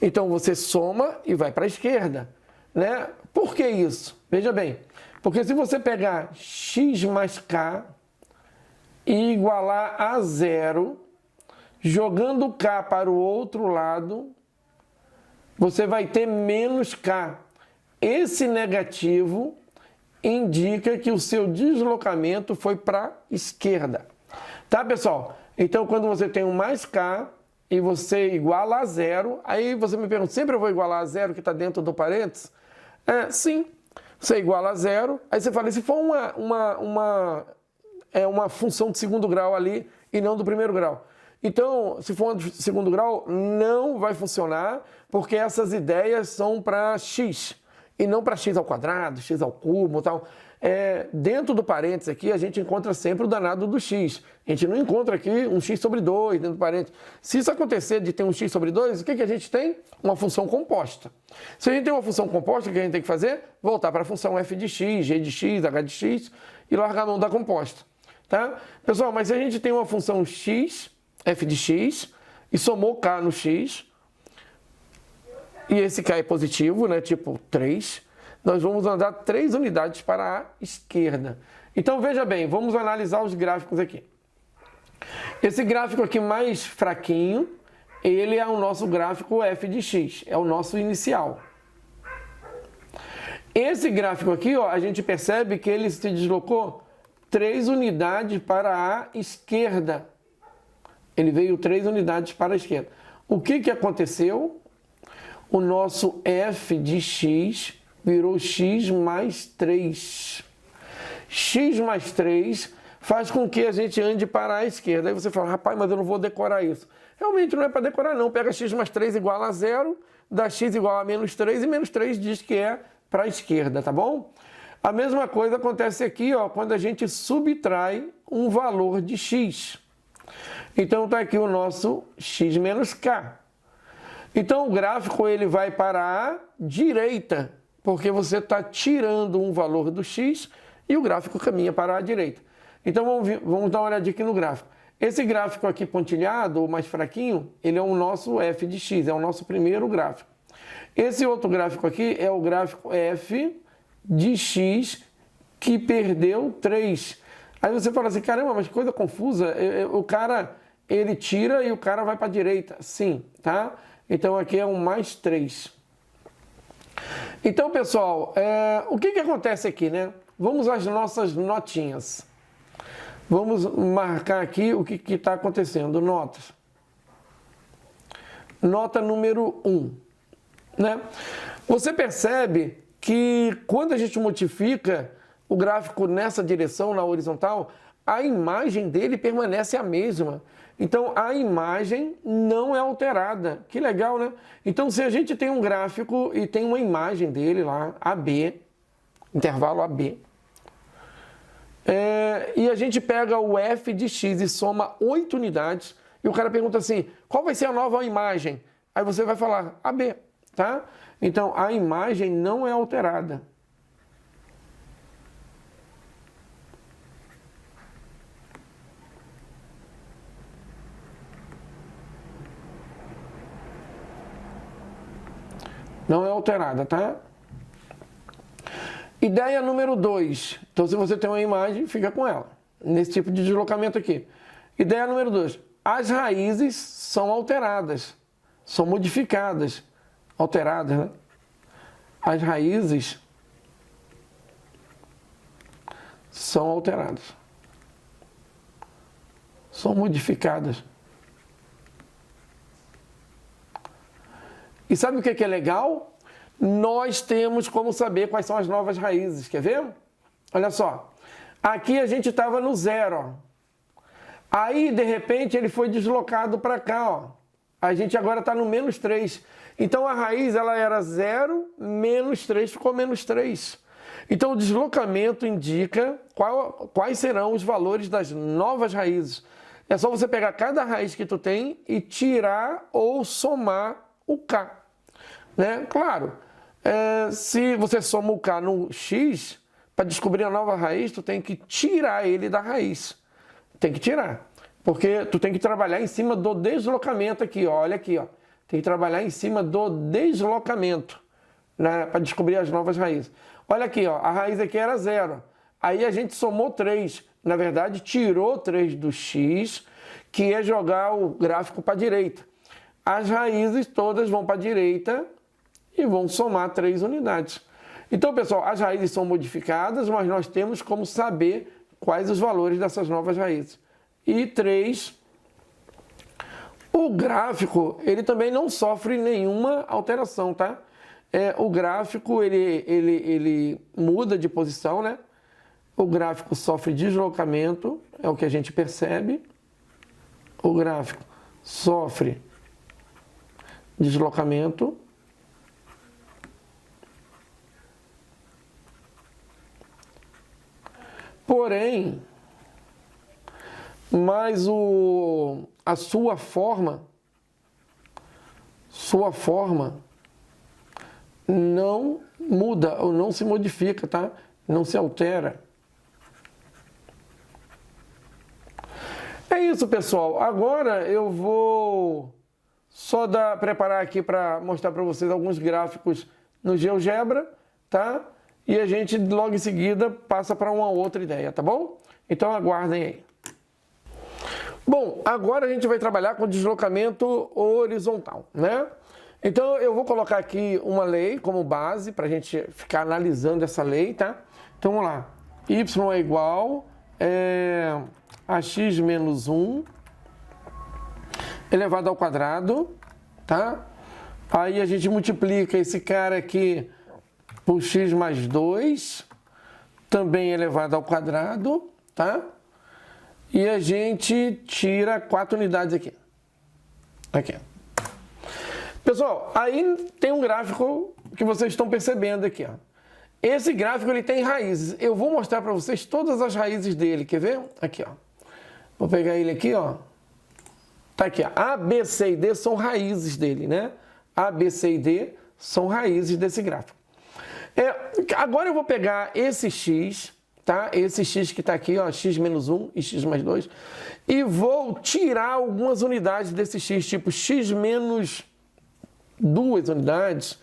Então você soma e vai para a esquerda, né? Por que isso? Veja bem, porque se você pegar x mais k e igualar a zero, jogando k para o outro lado, você vai ter menos k. Esse negativo indica que o seu deslocamento foi para a esquerda. Tá, pessoal? Então, quando você tem um mais k e você iguala a zero, aí você me pergunta, sempre eu vou igualar a zero que está dentro do parênteses? Sim, você iguala a zero, aí você fala, se for uma função de segundo grau ali e não do primeiro grau. Então, se for de segundo grau, não vai funcionar, porque essas ideias são para x, e não para x ao quadrado, x ao cubo e tal. Dentro do parênteses aqui, a gente encontra sempre o danado do x. A gente não encontra aqui um x sobre 2 dentro do parênteses. Se isso acontecer de ter um x sobre 2, o que a gente tem? Uma função composta. Se a gente tem uma função composta, o que a gente tem que fazer? Voltar para a função f de x, g de x, h de x e largar a mão da composta. Tá? Pessoal, mas se a gente tem uma função x, f de x, e somou k no x, e esse k é positivo, né, tipo 3, nós vamos andar 3 unidades para a esquerda. Então, veja bem, vamos analisar os gráficos aqui. Esse gráfico aqui mais fraquinho, ele é o nosso gráfico f de x, é o nosso inicial. Esse gráfico aqui, ó, a gente percebe que ele se deslocou 3 unidades para a esquerda. Ele veio 3 unidades para a esquerda. O que aconteceu? O nosso f de x virou x mais 3. X mais 3 faz com que a gente ande para a esquerda. Aí você fala, rapaz, mas eu não vou decorar isso. Realmente não é para decorar não. Pega x mais 3 igual a 0, dá x igual a menos 3 e menos 3 diz que é para a esquerda, tá bom? A mesma coisa acontece aqui, ó, quando a gente subtrai um valor de x. Então está aqui o nosso x menos k. Então o gráfico ele vai para a direita, porque você está tirando um valor do x e o gráfico caminha para a direita. Então vamos dar uma olhadinha aqui no gráfico. Esse gráfico aqui pontilhado, ou mais fraquinho, ele é o nosso f de x, é o nosso primeiro gráfico. Esse outro gráfico aqui é o gráfico f de x que perdeu 3. Aí você fala assim, caramba, mas que coisa confusa, o cara, ele tira e o cara vai para a direita. Sim, tá? Então aqui é um mais 3. Então, pessoal, o que acontece aqui, né? Vamos às nossas notinhas. Vamos marcar aqui o que está acontecendo. Notas. Nota número 1. Né? Você percebe que quando a gente modifica o gráfico nessa direção, na horizontal, a imagem dele permanece a mesma. Então, a imagem não é alterada. Que legal, né? Então, se a gente tem um gráfico e tem uma imagem dele lá, AB, intervalo AB, e a gente pega o f de x e soma 8 unidades, e o cara pergunta assim, qual vai ser a nova imagem? Aí você vai falar AB, tá? Então, a imagem não é alterada. Não é alterada, tá? Ideia número 2. Então, se você tem uma imagem, fica com ela. Nesse tipo de deslocamento aqui. Ideia número 2. As raízes são alteradas. São modificadas. Alteradas, né? As raízes são alteradas. São modificadas. E sabe o que é legal? Nós temos como saber quais são as novas raízes. Quer ver? Olha só. Aqui a gente estava no 0. Ó. Aí, de repente, ele foi deslocado para cá. Ó. A gente agora está no menos 3. Então, a raiz ela era 0, menos 3, ficou menos 3. Então, o deslocamento indica quais serão os valores das novas raízes. É só você pegar cada raiz que tu tem e tirar ou somar o k. Né? Claro, se você soma o k no x, para descobrir a nova raiz, tu tem que tirar ele da raiz. Tem que tirar. Porque tu tem que trabalhar em cima do deslocamento aqui, ó. Olha aqui, ó. Tem que trabalhar em cima do deslocamento, né? Para descobrir as novas raízes. Olha aqui, ó, a raiz aqui era 0. Aí a gente somou 3. Na verdade, tirou 3 do x, que é jogar o gráfico para a direita. As raízes todas vão para a direita e vão somar 3 unidades. Então, pessoal, as raízes são modificadas, mas nós temos como saber quais os valores dessas novas raízes. E 3, o gráfico, ele também não sofre nenhuma alteração, tá? O gráfico, ele muda de posição, né? O gráfico sofre deslocamento, é o que a gente percebe. O gráfico sofre deslocamento. Porém, mas a sua forma não muda ou não se modifica, tá? Não se altera. É isso, pessoal. Agora eu vou só preparar aqui para mostrar para vocês alguns gráficos no GeoGebra, tá? E a gente logo em seguida passa para uma outra ideia, tá bom? Então aguardem aí. Bom, agora a gente vai trabalhar com deslocamento horizontal, né? Então eu vou colocar aqui uma lei como base para a gente ficar analisando essa lei, tá? Então vamos lá. Y é igual a x menos 1 elevado ao quadrado, tá? Aí a gente multiplica esse cara aqui por x mais 2, também elevado ao quadrado, tá? E a gente tira 4 unidades aqui. Aqui. Pessoal, aí tem um gráfico que vocês estão percebendo aqui, ó. Esse gráfico, ele tem raízes. Eu vou mostrar para vocês todas as raízes dele, quer ver? Aqui, ó. Vou pegar ele aqui, ó. Tá aqui, ó. A, B, C e D são raízes dele, né? A, B, C e D são raízes desse gráfico. Agora eu vou pegar esse x, tá? Esse x que está aqui, ó, x menos 1 e x mais 2, e vou tirar algumas unidades desse x, tipo x menos 2 unidades.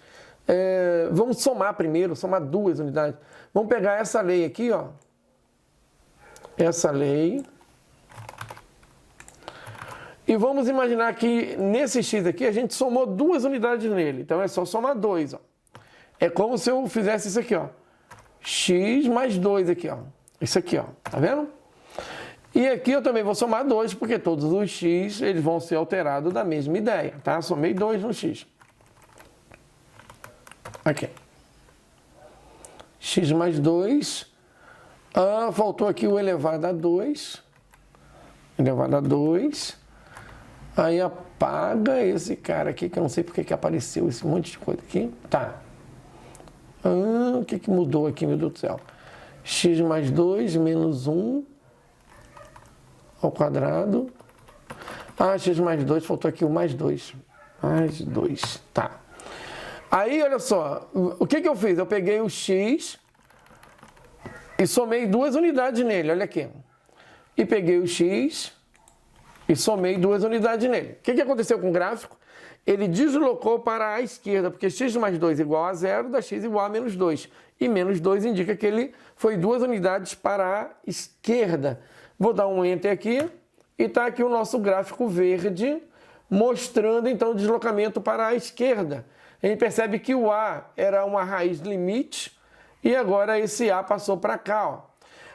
Vamos somar primeiro, somar 2 unidades. Vamos pegar essa lei aqui, ó. Essa lei. E vamos imaginar que nesse x aqui a gente somou 2 unidades nele. Então é só somar 2, ó. É como se eu fizesse isso aqui, ó. X mais 2 aqui, ó. Isso aqui, ó. Tá vendo? E aqui eu também vou somar 2, porque todos os x eles vão ser alterados da mesma ideia, tá? Somei 2 no x. Aqui. X mais 2. Faltou aqui o elevado a 2. Elevado a 2. Aí apaga esse cara aqui, que eu não sei porque que apareceu esse monte de coisa aqui. Tá. O que mudou aqui, meu Deus do céu? X mais 2 menos 1 ao quadrado. X mais 2, faltou aqui o mais 2. Mais 2, tá. Aí, olha só, o que eu fiz? Eu peguei o x e somei 2 unidades nele, olha aqui. E peguei o x e somei 2 unidades nele. O que aconteceu com o gráfico? Ele deslocou para a esquerda, porque x mais 2 igual a 0, dá x igual a menos 2. E menos 2 indica que ele foi 2 unidades para a esquerda. Vou dar um Enter aqui, e está aqui o nosso gráfico verde, mostrando então o deslocamento para a esquerda. A gente percebe que o A era uma raiz limite, e agora esse A passou para cá, ó.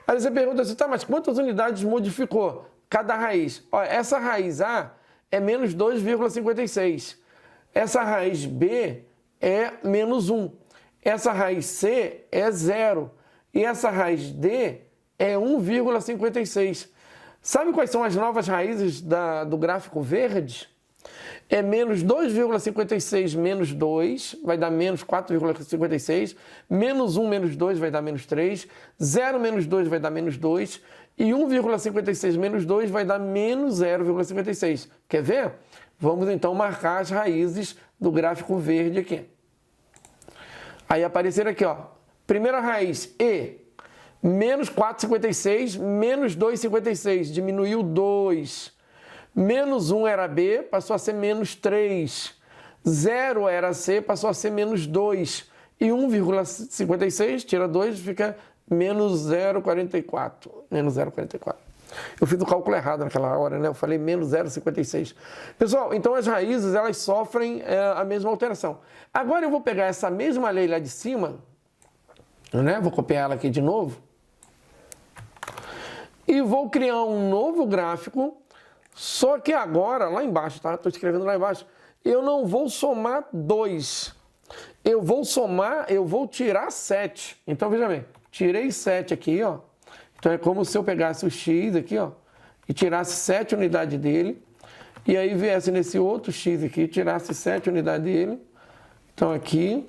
Aí você pergunta assim, tá, mas quantas unidades modificou cada raiz? Ó, essa raiz A é menos 2,56. Essa raiz B é menos 1. Essa raiz C é 0. E essa raiz D é 1,56. Sabe quais são as novas raízes do gráfico verde? É menos 2,56 menos 2, vai dar menos 4,56. Menos 1 menos 2 vai dar menos 3. 0 menos 2 vai dar menos 2. E 1,56 menos 2 vai dar menos 0,56. Quer ver? Vamos então marcar as raízes do gráfico verde aqui. Aí apareceram aqui, ó. Primeira raiz, E. Menos 4,56, menos 2,56. Diminuiu 2. Menos 1 era B, passou a ser menos 3. 0 era C, passou a ser menos 2. E 1,56, tira 2, fica menos 0,44. Menos 0,44. Eu fiz o cálculo errado naquela hora, né? Eu falei menos 0,56. Pessoal, então as raízes, elas sofrem a mesma alteração. Agora eu vou pegar essa mesma lei lá de cima, né? Vou copiar ela aqui de novo. E vou criar um novo gráfico, só que agora, lá embaixo, tá? Estou escrevendo lá embaixo. Eu não vou somar 2. Eu vou tirar 7. Então, veja bem, tirei 7 aqui, ó. Então, é como se eu pegasse o x aqui, ó, e tirasse 7 unidades dele, e aí viesse nesse outro x aqui e tirasse 7 unidades dele. Então, aqui,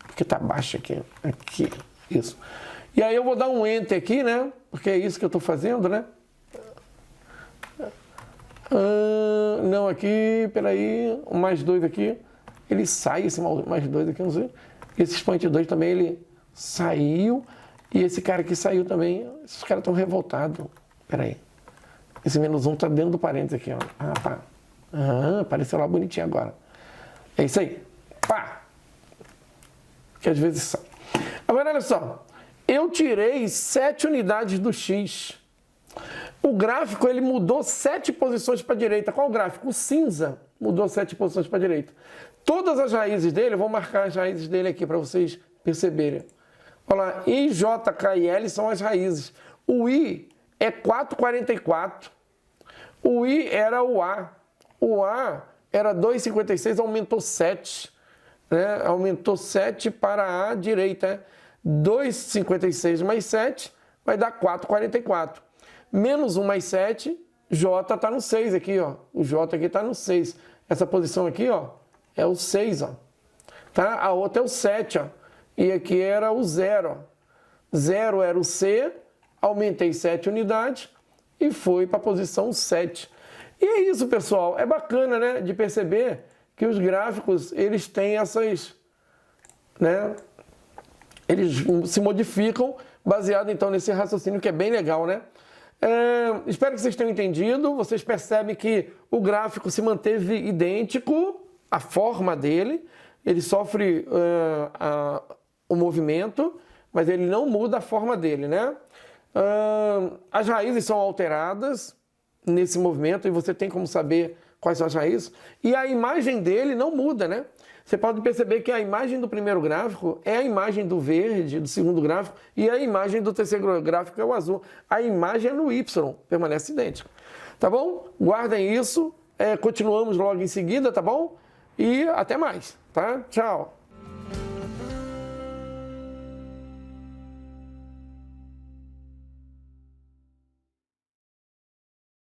porque tá baixo aqui, isso. E aí eu vou dar um Enter aqui, né, porque é isso que eu estou fazendo, né. Não, aqui, peraí, o mais 2 aqui, ele sai, esse mais 2 aqui, não sei. Esse expoente 2 também, ele saiu. E esse cara aqui saiu também. Esses caras estão revoltados. Peraí. Esse menos 1 está dentro do parênteses aqui, ó. Ah, tá. Apareceu lá bonitinho agora. É isso aí. Pá! Que às vezes sai. Agora, olha só. Eu tirei 7 unidades do X. O gráfico, ele mudou 7 posições para a direita. Qual o gráfico? O cinza mudou 7 posições para a direita. Todas as raízes dele, eu vou marcar as raízes dele aqui para vocês perceberem. Olha lá, I, J, K e L são as raízes. O I é 4,44. O I era o A. O A era 2,56, aumentou 7. Né? Aumentou 7 para a direita. 2,56 mais 7 vai dar 4,44. Menos 1 mais 7, J está no 6 aqui, ó. O J aqui está no 6. Essa posição aqui, ó, é o 6, ó. Tá? A outra é o 7, ó. E aqui era o 0. 0 era o C, aumentei 7 unidades e foi para a posição 7. E é isso, pessoal. É bacana, né, de perceber que os gráficos, eles têm essas, né, eles se modificam baseado, então, nesse raciocínio que é bem legal, né? Espero que vocês tenham entendido. Vocês percebem que o gráfico se manteve idêntico, a forma dele, ele sofre o movimento, mas ele não muda a forma dele, né? As raízes são alteradas nesse movimento e você tem como saber quais são as raízes. E a imagem dele não muda, né? Você pode perceber que a imagem do primeiro gráfico é a imagem do verde, do segundo gráfico, e a imagem do terceiro gráfico é o azul. A imagem é no Y, permanece idêntica. Tá bom? Guardem isso. Continuamos logo em seguida, tá bom? E até mais, tá? Tchau!